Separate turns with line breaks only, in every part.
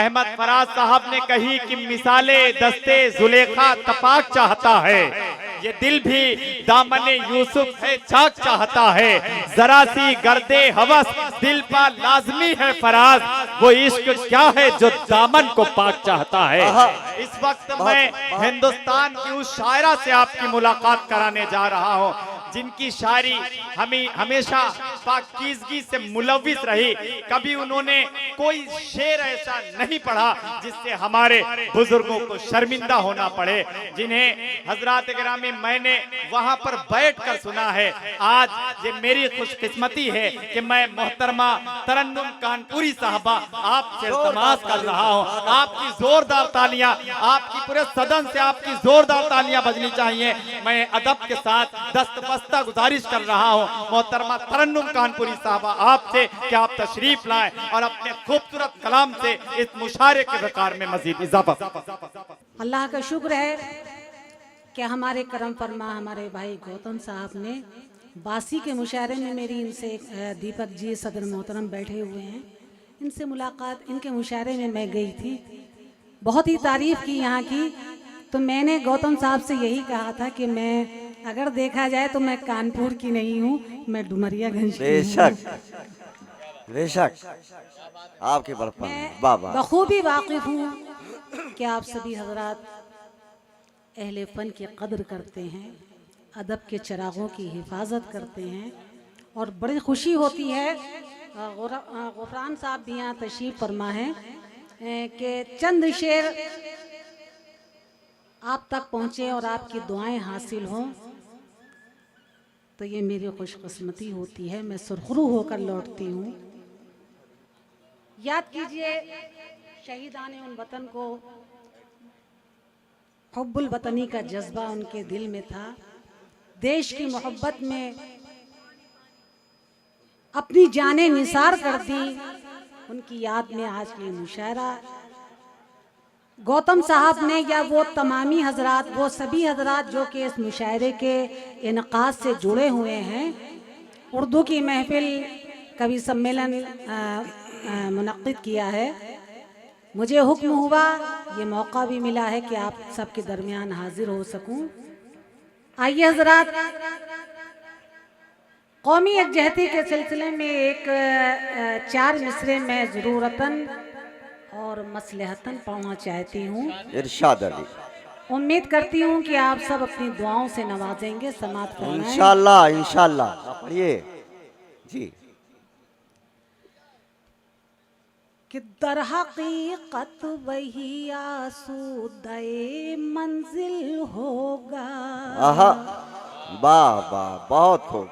अहमद फराज साहब ने कही कि मिसाले दस्ते जुलेखा तपाक चाहता है, ये दिल भी दामने यूसुफ है चाक चाहता है। जरा सी गर्दे हवस दिल पर लाजमी है फराज, वो इश्क क्या है जो दामन को पाक चाहता है। इस वक्त मैं हिंदुस्तान की उस शायरा से आपकी मुलाकात कराने जा रहा हूँ जिनकी शायरी हमें हमेशा पाकीज़गी से मुलव्विस रही। कभी उन्होंने कोई शेर ऐसा नहीं पढ़ा जिससे हमारे बुजुर्गों को शर्मिंदा होना पड़े, जिन्हें हजरात गिरामी मैंने वहां पर बैठकर सुना है। आज ये मेरी खुशकिस्मती है कि मैं मोहतरमा तरन्नुम कानपुरी साहबा आपसे इल्तमास कर रहा हूँ, आपकी जोरदार तालियां, आपकी पूरे सदन से आपकी जोरदार तालियां बजनी चाहिए। मैं अदब के साथ दस्तबस्ता गुजारिश कर रहा हूँ मोहतरमा तरन्नुम कानपुरी साहबा आपसे कि आप तशरीफ लाएं और अपने खूबसूरत कलाम से इस मुशारे के वकार में मजीद इजाफा।
अल्लाह का शुक्र है कि हमारे करम फरमा हमारे भाई गौतम साहब ने बासी के मुशायरे में मेरी इनसे दीपक जी सदर मोहतरम बैठे हुए हैं, इनसे मुलाकात इनके मुशायरे में मैं गई थी, बहुत ही तारीफ की यहाँ की। तो मैंने गौतम साहब से यही कहा था कि मैं अगर देखा जाए तो मैं कानपुर की नहीं हूँ, मैं डुमरियागंज की हूँ।
बेशक बेशक आपके बड़प्पन
बखूबी वाकिफ हूँ कि आप सभी हजरात अहले फन की कदर करते हैं, अदब के चिरागों की हिफाजत करते हैं और बड़ी खुशी होती है। गुफरान साहब भी यहाँ तशरीफ फरमा है कि चंद शेर आप तक पहुँचे और आपकी दुआएं हासिल हों, तो ये मेरी खुशकिस्मती होती है। मैं सुरखरू होकर लौटती हूँ। याद कीजिए शहीदान उन वतन को, हुब्बुल वतनी का जज्बा उनके दिल में था, देश की मोहब्बत में अपनी जानें निसार कर दी। उनकी याद में आज ये मुशायरा गौतम साहब ने या वो तमामी हजरात, वो सभी हजरात जो कि इस मुशायरे के इनकाद से जुड़े हुए हैं, उर्दू की महफिल कवि सम्मेलन मुनक्किद किया है। मुझे हुक्म हुआ, ये मौका भी मिला है कि आप सबके दरमियान हाजिर हो सकूं। आइए हजरात, कौमी यकजहती के सिलसिले में एक 4 मिसरे में ज़रूरतन और मसलहतन पढ़ना चाहती हूँ।
इरशाद अली।
उम्मीद करती हूँ कि आप सब अपनी दुआओं से नवाजेंगे। समात फरमाएं।
इंशाअल्लाह इंशाअल्लाह। पढ़िए जी।
कि दर हकीकत वही आसूदे मंजिल होगा।
आहा, वाह वाह, बहुत खूब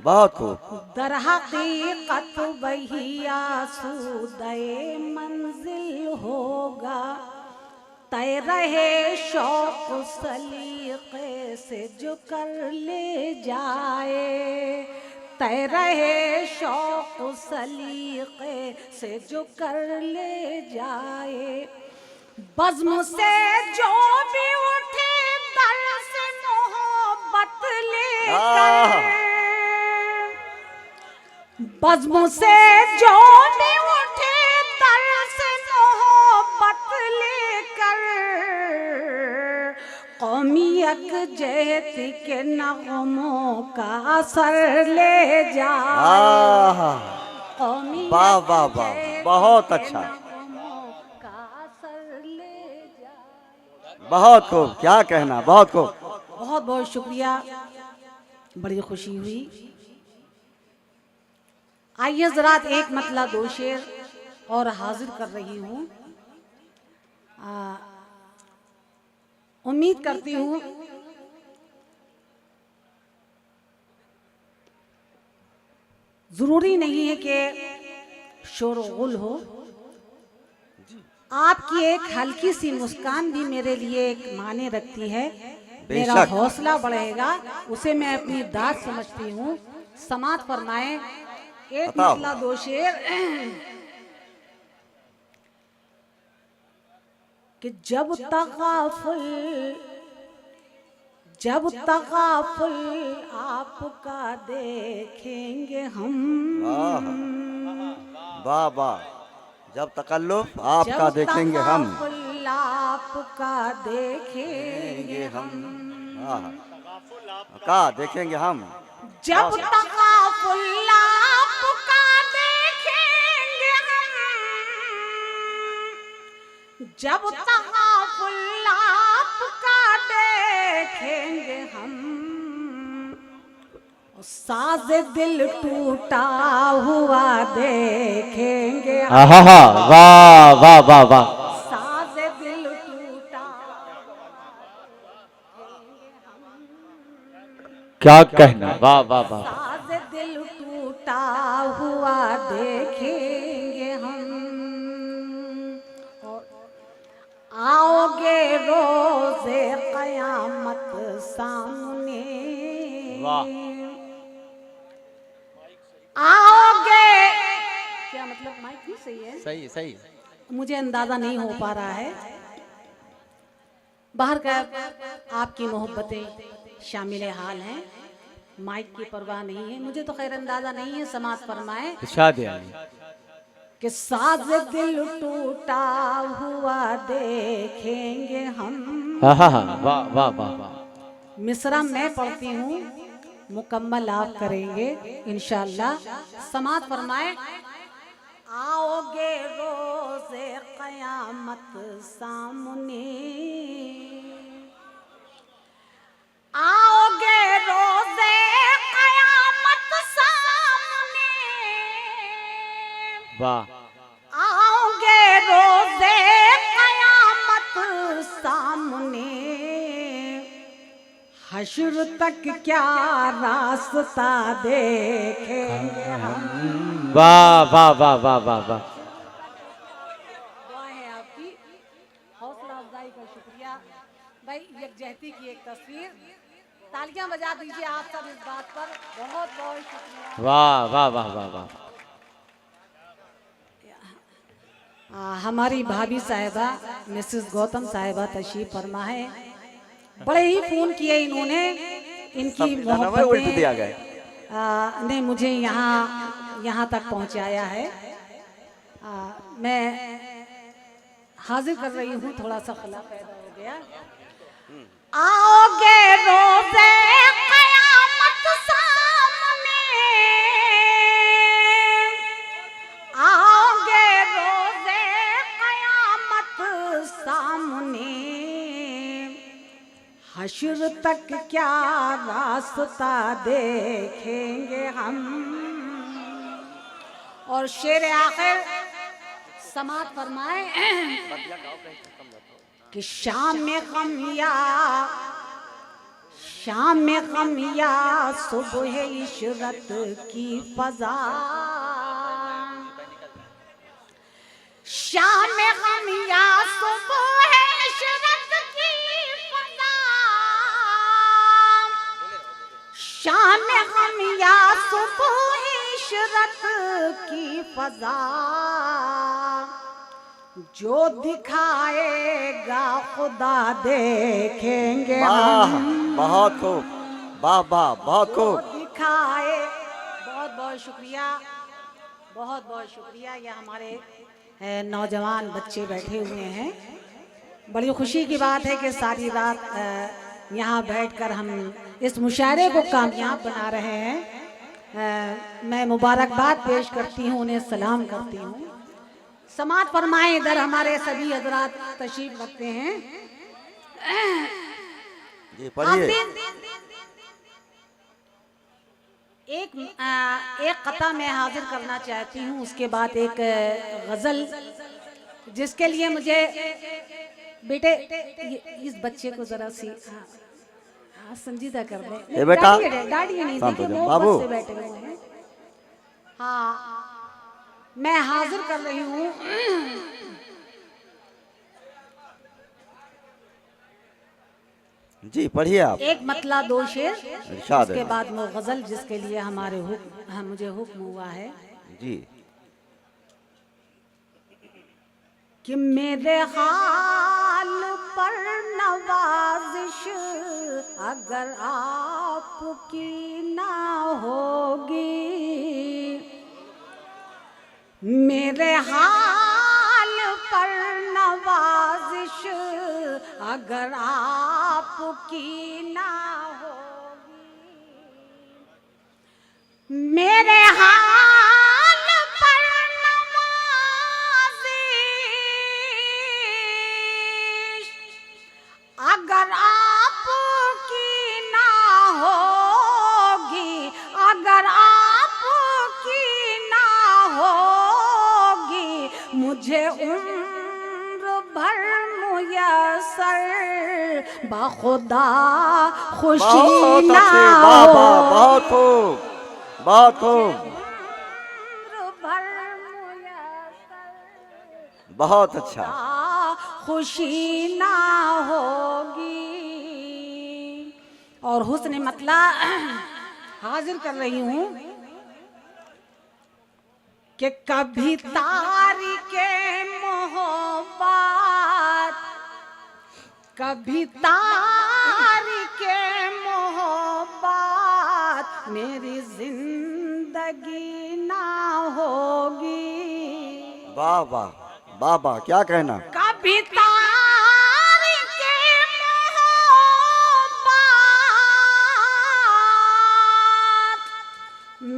बहुत खूब।
दर हकीकत वही आसूदे मंजिल होगा, तय रहे शौक सलीके से जो कर ले जाए, तय रहे शौक सलीके से जो कर ले जाए। बज़्म से जो भी उठे दर से मोहब्बत लेकर, बज़्म से जो भी उठे दर से मोहब्बत लेकर, कौमी यकजहती के नगमों का असर ले जाए। कौमी
वाह वाह वाह, बहुत अच्छा,
का असर ले जाए।
बहुत खूब, क्या कहना, बहुत खूब।
बहुत बहुत शुक्रिया, बड़ी खुशी हुई। आइए ज़रा एक मतला 2 शेर और हाजिर कर रही हूँ। उम्मीद करती हूँ ज़रूरी नहीं है कि शोर गुल हो, आपकी एक हल्की सी मुस्कान भी मेरे लिए एक माने रखती है। मेरा हौसला बढ़ेगा, उसे मैं अपनी दाद समझती हूँ। समात फरमाएं। एक मतला 2 शेर कि जब तगाफुल आपका देखेंगे हम,
वाह वाह, जब तकल्लुफ आपका
जब
देखेंगे हम,
तकाफुल आपका देखेंगे हम,
हाँ का देखेंगे हम,
जब तकाफुल आपका देखेंगे हम, जब तकाफुल आपका देखेंगे हम, साज दिल टूटा हुआ देखेंगे हम,
आहा वाह वाह वाह वाह,
साज दिल टूटा
क्या कहना, वाह वाह वाह,
साज दिल टूटा हुआ देखेंगे हम, और आओगे रोज़े क़यामत सामने,
वाह।
आओगे, क्या मतलब माइक नहीं सही है,
सही सही,
मुझे अंदाजा नहीं हो पा रहा है। बाहर का आपकी मोहब्बतें शामिल हाल हैं, माइक की परवाह नहीं है, मुझे तो खैर अंदाजा नहीं है। समाज फरमाए
इरशाद है
कि साज दिल टूटा हुआ देखेंगे हम।
आहा वाह वाह वाह वाह,
मिसरा मैं पढ़ती हूँ, मुकम्मल आप करेंगे इंशाअल्लाह। समाज फरमाए आओगे रोज़े क़यामत सामने, आओगे रोज़े क़यामत सामने,
वाह,
आओगे रोज़े क़यामत सामने, हश्र तक क्या रास्ता देखेंगे हम।
वाह वाह वाह वाह वाह वाह,
दुआ है आपकी, हौसला अफजाई का शुक्रिया। भाई यकजहती की एक तस्वीर, तालियां बजा दीजिए आप सब इस बात पर, बहुत बहुत शुक्रिया।
वाह वाह वाह वाह वाह,
हमारी भाभी साहिबा मिसेस गौतम साहिबा तशरीफ फरमा है, बड़े ही फोन किए इन्होंने, इनकी
उल्ट
मोहब्बतें
दिया गए,
ने मुझे यहाँ तक पहुँचाया है। मैं हाजिर कर रही हूँ, थोड़ा सा खला पैदा हो गया। आओगे रोज़े क़यामत सामने, आओगे रोज़े क़यामत सामने, हश्र तक क्या रास्ता देखेंगे हम। और शेर आखिर समात फरमाए कि शाम में गम या सुबह इशरत की फजा, शाम में गम या सुबह इशरत की फजा, शाम में गम या सुबह इशरत की फजा, जो दिखाएगा खुदा देखेंगे हम।
बहुत खूब, वाह वाह, बहुत
जो
खूब,
दिखाए, बहुत बहुत शुक्रिया, बहुत बहुत शुक्रिया। ये हमारे नौजवान बच्चे बैठे हुए हैं, बड़ी खुशी की बात है कि सारी रात यहाँ बैठकर हम इस मुशायरे को कामयाब बना रहे हैं। मैं मुबारकबाद पेश करती हूँ, उन्हें सलाम करती हूँ। समात फरमाएं, इधर हमारे सभी हजरात तशरीफ रखते हैं।
जी पढ़िए।
एक कथा मैं हाजिर करना चाहती हूँ, उसके बाद एक गजल, जिसके लिए मुझे बेटे इस बच्चे को जरा सी संजीदा कर दे।
बेटा
गाड़ी नहीं
शांत हो
देखिए,
जाओ,
वो
बाबू।
बच्चे बैठे हुए हैं। हाँ, मैं हाजिर कर रही हूँ
जी पढ़िए आप।
एक मतला दो शेर,
इरशाद
उसके
है।
बाद वो गजल जिसके लिए हमारे मुझे हुक्म हुआ है
जी
कि मेरे हाल पर नवाजिश अगर आपकी ना होगी, मेरे हाल अगर आपकी ना होगी मेरे हाल पर नवाज़िश, अगर आपकी ना होगी, अगर आपकी ना होगी मुझे उम्र भर मुयस्सर बाखुदा खुशी
बहुत
ना
अच्छे, वाह वाह, बहुत खूब, बहुत खूब,
उम्र भर मुयस्सर
बहुत अच्छा।
खुशी ना होगी। और हुस्न मतला हाजिर कर रही हूँ कि कभी तारीके मोहब्बत, कभी तारीके मोहब्बत मेरी जिंदगी ना होगी।
वाह वाह, वाह वाह, क्या कहना।
कभी तारीके मोहब्बत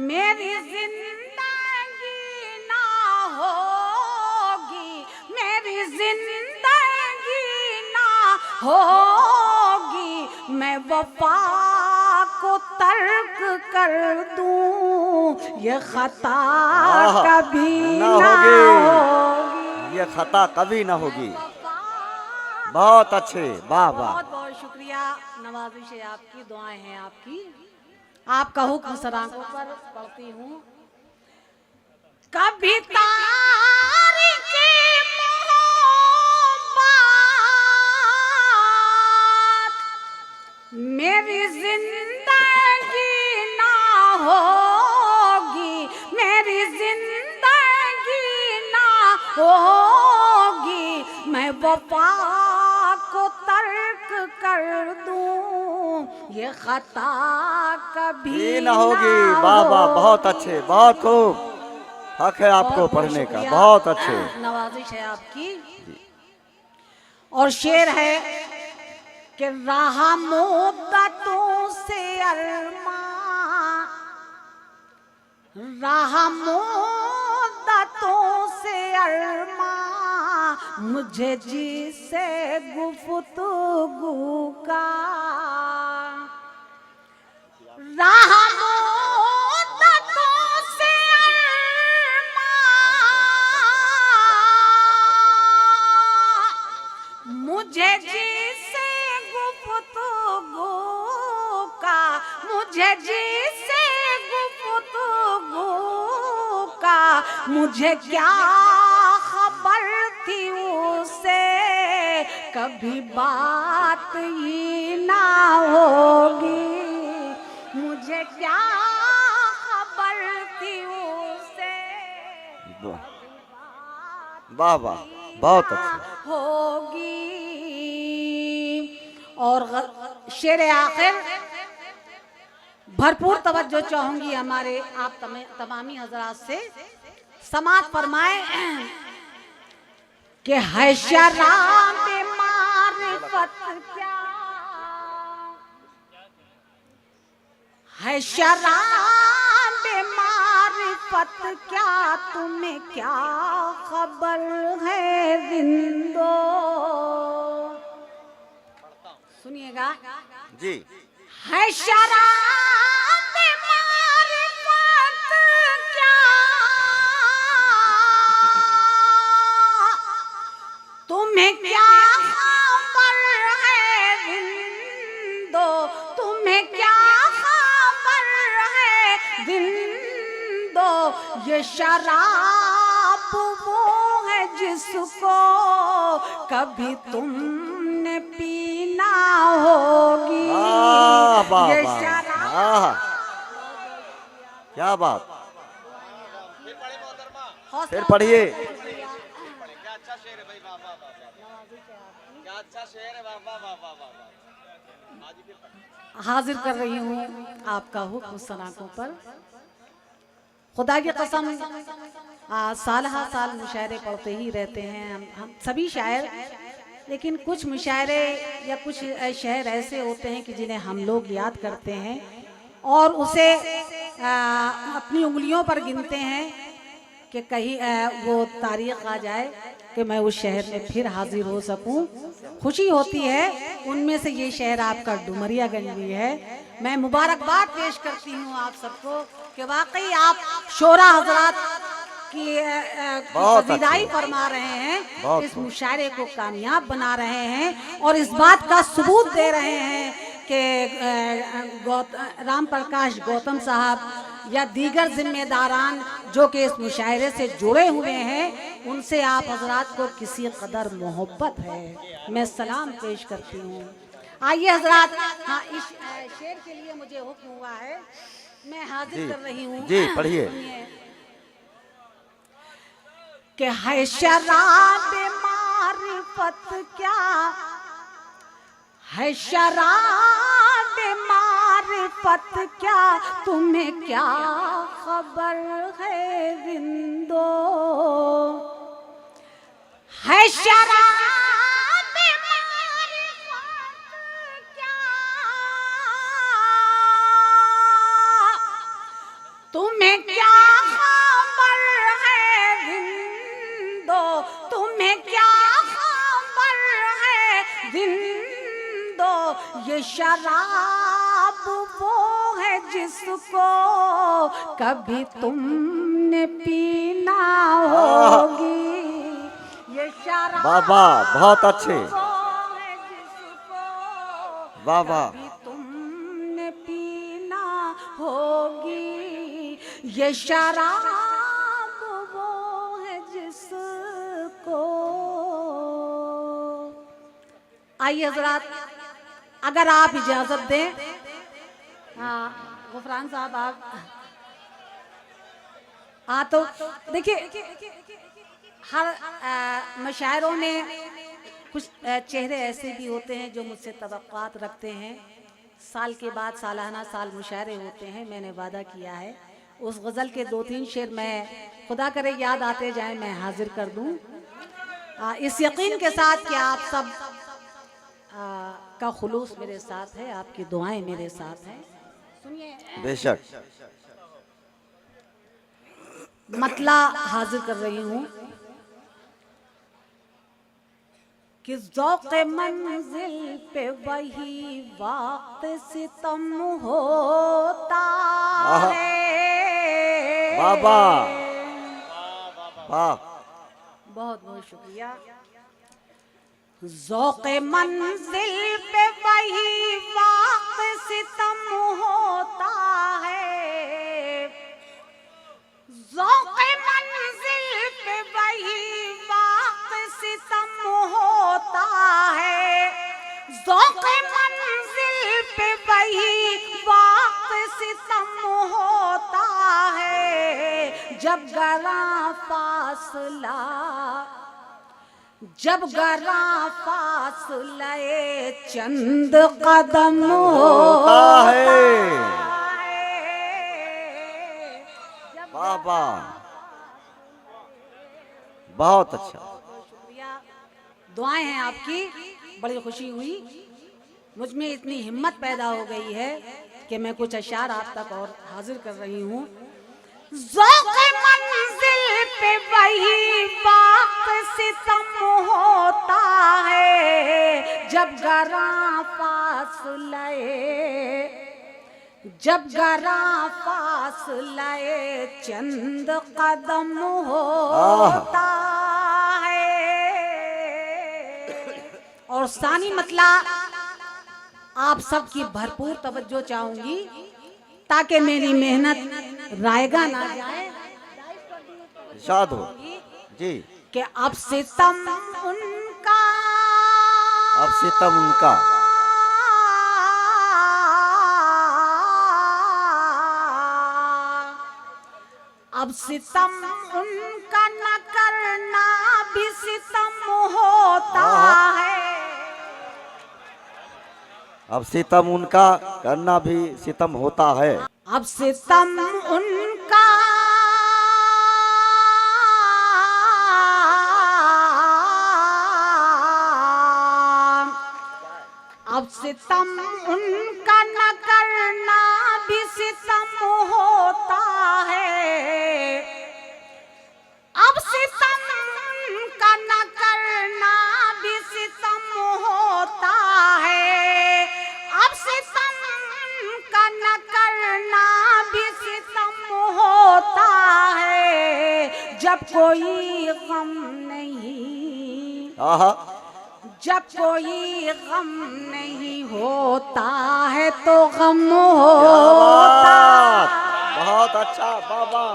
मेरी जिंदगी ना होगी, मेरी जिंदगी ना होगी, मैं वफा को तर्क कर दूं ये खता
आहा,
कभी
ना
ना
होगी।
होगी।
ये खता कभी ना होगी। बहुत अच्छे, वाह वाह।
बहुत बहुत शुक्रिया, नवाजिश है आपकी, दुआएं हैं आपकी। आपका हुक्म सराखों पर पढ़ती हूँ। कभी तारीके मोहब्बत मेरी जिंदगी ना होगी, मेरी जिंदगी ना होगी, मैं वफा को तर्क कर दूं ये खता कभी
ये ना होगी। वाह वाह, बहुत अच्छे, बहुत खूब। हक है आपको
बहुत बहुत
पढ़ने का,
शुक्रिया,
बहुत अच्छे।
नवाजिश है आपकी। और शेर है कि रहा मुद्दतों से अरमां, रहा मुद्दतों से अरमां मुझे जिसे गुफ्तगू का, रहा मुद्दतों से अरमां मुझे जिसे गुफ्तगू का, मुझे जिसे गुफ्तगू का, मुझे क्या खबर थी उसे कभी बात ही ना होगी, मुझे क्या खबर थी उसे
वाह वाह, बहुत अच्छे।
होगी। और शेर आखिर भरपूर तवज्जो चाहूंगी हमारे आप तमामी हजरात से, समात फरमाए कि है शराब मारिफत क्या, है शराब मारिफत क्या, तुम्हें क्या खबर है जिंदो। सुनिएगा
जी,
है शराब मारिफत क्या, तुम्हें क्या खबर है जिंदो, तुम्हें क्या खबर है जिंदो। ये शराब वो है जिसको कभी तुमने पीना होगी।
वाह वाह
ये
वाह,
शराब
आहा, क्या बात। फिर पढ़िए।
हाजिर कर रही हूँ आपका हुक्म सनाकों पर। खुदा की कसम साल हर साल मुशायरे पढ़ते ही रहते हैं हम सभी शायर, लेकिन कुछ मुशायरे या कुछ शेर ऐसे होते हैं कि जिन्हें हम लोग याद करते हैं और उसे अपनी उंगलियों पर गिनते हैं कि कहीं वो तारीख आ जाए कि मैं उस शहर में फिर हाजिर हो सकूं। खुशी होती है। उनमें से ये शहर आपका डुमरियागंज भी है। मैं मुबारकबाद पेश करती हूँ आप सबको कि वाकई आप शोरा हजरात की विदाई फरमा रहे हैं, इस मुशायरे को कामयाब बना रहे हैं और इस बात का सबूत दे रहे हैं कि राम प्रकाश गौतम साहब या दीगर जिम्मेदारान जो कि इस मुशायरे से जुड़े हुए हैं, उनसे आप हजरात को किसी कदर मोहब्बत है। मैं सलाम पेश करती हूँ। आइए हजरात, हाँ इस शेर के लिए मुझे हुक्म हुआ है, मैं हाजिर कर रही हूँ।
जी पढ़िए।
कि है शराब मारिफत क्या है, शराब मारिफत क्या, तुम्हें क्या खबर है रिंदो, है शराब मारिफत क्या, तुम्हें क्या खबर है रिंदो, तुम्हें क्या खबर है रिंदो, ये शराब वो है जिसको कभी तुमने पीना होगी, ये शराब
बाबा बहुत अच्छे,
वो है जिसको
वाह वाह,
कभी तुमने पीना होगी, ये शराब वो है जिसको। आइए हजरात, अगर आप इजाजत दें, हाँ गुफरान साहब आप, हाँ तो देखिए हर मशायरों में कुछ चेहरे ऐसे भी होते हैं जो मुझसे तवक्कात रखते हैं। साल के बाद सालाना साल मुशायरे होते हैं। मैंने वादा किया है उस गज़ल के 2-3 शेर मैं खुदा करे याद आते जाएं मैं हाजिर कर दूं, इस यकीन के साथ कि आप सब का खुलूस मेरे साथ है, आपकी दुआएं मेरे साथ हैं। सुनिए,
बेशक
मतला हाजिर कर रही हूँ कि ज़ौक़ मंजिल पे वही वक्त सितम होता है।
बाबा वाह,
बहुत बहुत शुक्रिया। ज़ौक़ मंजिल पे वही वक्त सितम होता है, ज़ौक़ मंजिल पे वही वक्त सितम होता है, ज़ौक़ मंजिल पे वही वक्त सितम होता है, जब गरा फासला, जब गरा फासले चंद कदम होता है।
बाबा बहुत अच्छा,
शुक्रिया, दुआएं हैं आपकी, बड़ी खुशी हुई। मुझ में इतनी हिम्मत पैदा हो गई है कि मैं कुछ अशार आप तक और हाजिर कर रही हूँ। ज़ौक़ मंजिल पे वही वक्त सितम होता है, जब गरा फासले, जब गरा फासले चंद कदम होता है। और सानी मतला आप सबकी भरपूर तवज्जो चाहूंगी ताकि मेरी मेहनत रायगा ना जाए।
इरशाद हो जी।
कि अब सितम उनका,
अब सितम उनका,
अब सितम उनका न करना भी सितम होता है,
अब सितम उनका करना भी सितम होता है,
अब सितम उनका सितम उनका न करना भी सितम होता है, अब सितम उनका न करना भी सितम होता है, अब सितम उनका न करना भी सितम होता है। जब कोई गम नहीं,
आहा,
जब कोई गम नहीं होता है तो गम
क्या
होता
बात, बहुत अच्छा बाबा,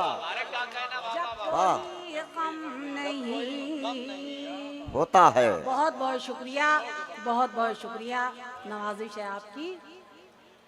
जब
वाह,
कोई गम नहीं
होता है।
बहुत बहुत शुक्रिया, बहुत बहुत शुक्रिया, नवाजिश है आपकी।